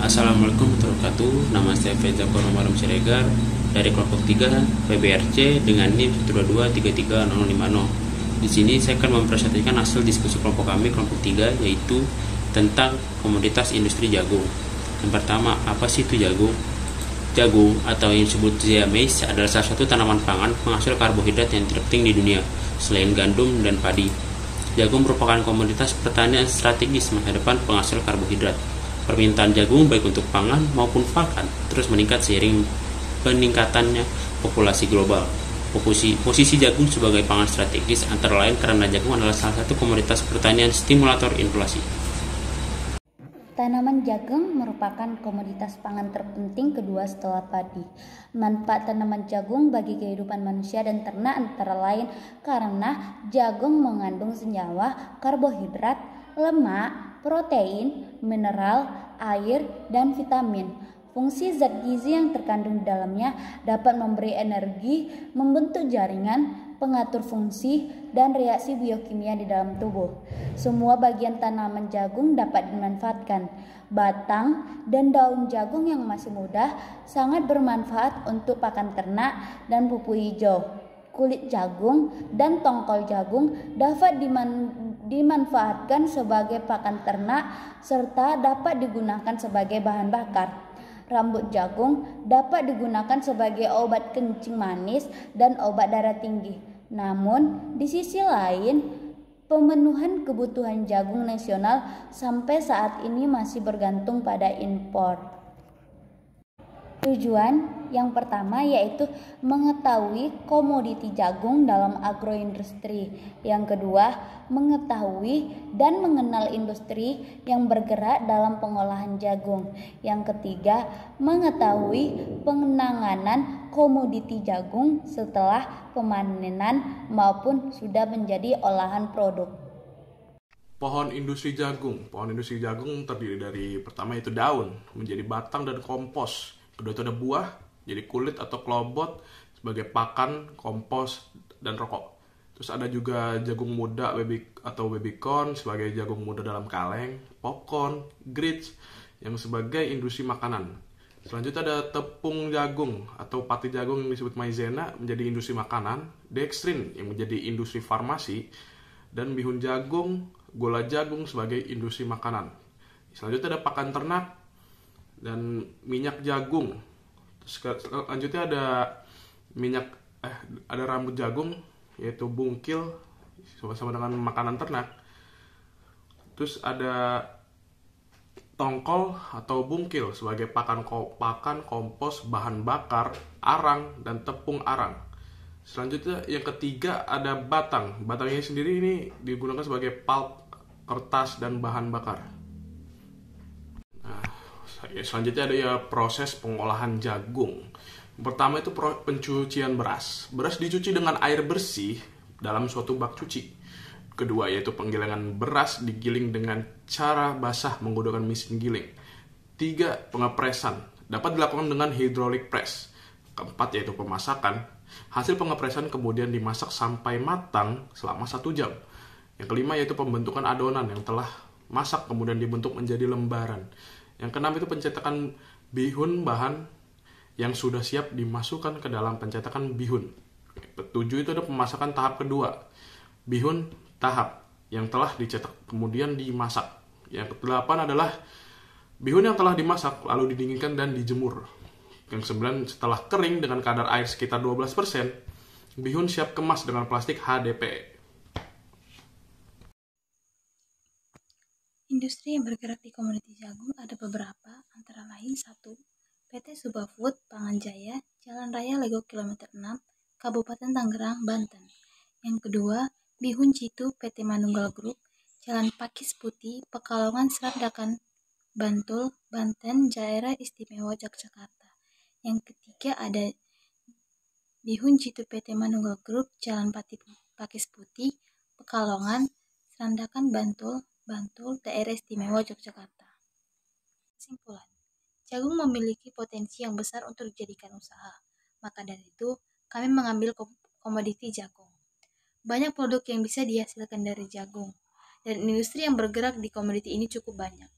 Assalamualaikum warahmatullahi wabarakatuh. Nama saya Feza Kornomarum Siregar dari kelompok 3 PBRC dengan NIM 122330050. Di sini saya akan mempresentasikan hasil diskusi kelompok kami, kelompok 3, yaitu tentang komoditas industri jagung. Yang pertama, apa sih itu jagung? Jagung atau yang disebut Zea maize adalah salah satu tanaman pangan penghasil karbohidrat yang terpenting di dunia selain gandum dan padi. Jagung merupakan komoditas pertanian strategis masa depan penghasil karbohidrat. Permintaan jagung baik untuk pangan maupun pakan terus meningkat seiring peningkatannya populasi global. Posisi jagung sebagai pangan strategis antara lain karena jagung adalah salah satu komoditas pertanian stimulator inflasi. Tanaman jagung merupakan komoditas pangan terpenting kedua setelah padi. Manfaat tanaman jagung bagi kehidupan manusia dan ternak antara lain karena jagung mengandung senyawa, karbohidrat, lemak, protein, mineral, air, dan vitamin. Fungsi zat gizi yang terkandung di dalamnya dapat memberi energi, membentuk jaringan, pengatur fungsi, dan reaksi biokimia di dalam tubuh. Semua bagian tanaman jagung dapat dimanfaatkan. Batang dan daun jagung yang masih muda sangat bermanfaat untuk pakan ternak dan pupuk hijau. Kulit jagung dan tongkol jagung dapat dimanfaatkan sebagai pakan ternak serta dapat digunakan sebagai bahan bakar. Rambut jagung dapat digunakan sebagai obat kencing manis dan obat darah tinggi. Namun, di sisi lain, pemenuhan kebutuhan jagung nasional sampai saat ini masih bergantung pada impor. Tujuan yang pertama yaitu mengetahui komoditi jagung dalam agroindustri. Yang kedua, mengetahui dan mengenal industri yang bergerak dalam pengolahan jagung. Yang ketiga, mengetahui penanganan komoditi jagung setelah pemanenan maupun sudah menjadi olahan produk. Pohon industri jagung. Pohon industri jagung terdiri dari pertama itu daun, menjadi batang dan kompos. Kedua itu ada buah, jadi kulit atau klobot sebagai pakan, kompos, dan rokok. Terus ada juga jagung muda atau baby corn sebagai jagung muda dalam kaleng, popcorn, grits yang sebagai industri makanan. Selanjutnya ada tepung jagung atau pati jagung yang disebut maizena menjadi industri makanan, dextrin yang menjadi industri farmasi, dan bihun jagung, gula jagung sebagai industri makanan. Selanjutnya ada pakan ternak dan minyak jagung. Selanjutnya ada ada rambut jagung yaitu bungkil sama-sama dengan makanan ternak. Terus ada tongkol atau bungkil sebagai pakan kompos, bahan bakar, arang, dan tepung arang. Selanjutnya yang ketiga ada batang. Batangnya sendiri ini digunakan sebagai pulp, kertas, dan bahan bakar. Selanjutnya ada proses pengolahan jagung. Pertama itu pencucian beras. Beras dicuci dengan air bersih dalam suatu bak cuci. Kedua yaitu penggilingan beras digiling dengan cara basah menggunakan mesin giling. 3. Pengepresan dapat dilakukan dengan hydraulic press. Keempat yaitu pemasakan. Hasil pengepresan kemudian dimasak sampai matang selama 1 jam. Yang kelima yaitu pembentukan adonan yang telah masak kemudian dibentuk menjadi lembaran. Yang keenam itu pencetakan bihun bahan yang sudah siap dimasukkan ke dalam pencetakan bihun. Ketujuh itu ada pemasakan tahap kedua, bihun tahap yang telah dicetak kemudian dimasak. Yang kedelapan adalah bihun yang telah dimasak lalu didinginkan dan dijemur. Yang kesembilan setelah kering dengan kadar air sekitar 12%, bihun siap kemas dengan plastik HDPE. Industri yang bergerak di komoditi jagung ada beberapa, antara lain 1. PT Subafood, Panganjaya, Jalan Raya Lego Kilometer 6, Kabupaten Tangerang, Banten. Yang kedua, Bihun Citu, PT Manunggal Group, Jalan Pakis Putih, Pekalongan, Seradakan, Bantul, Banten, Daerah Istimewa Yogyakarta. Yang ketiga ada Bihun Citu PT Manunggal Group, Jalan Pakis Putih, Pekalongan, Seradakan, Bantul, Daerah Istimewa Yogyakarta. Kesimpulan, jagung memiliki potensi yang besar untuk dijadikan usaha. Maka dari itu, kami mengambil komoditi jagung. Banyak produk yang bisa dihasilkan dari jagung, dan industri yang bergerak di komoditi ini cukup banyak.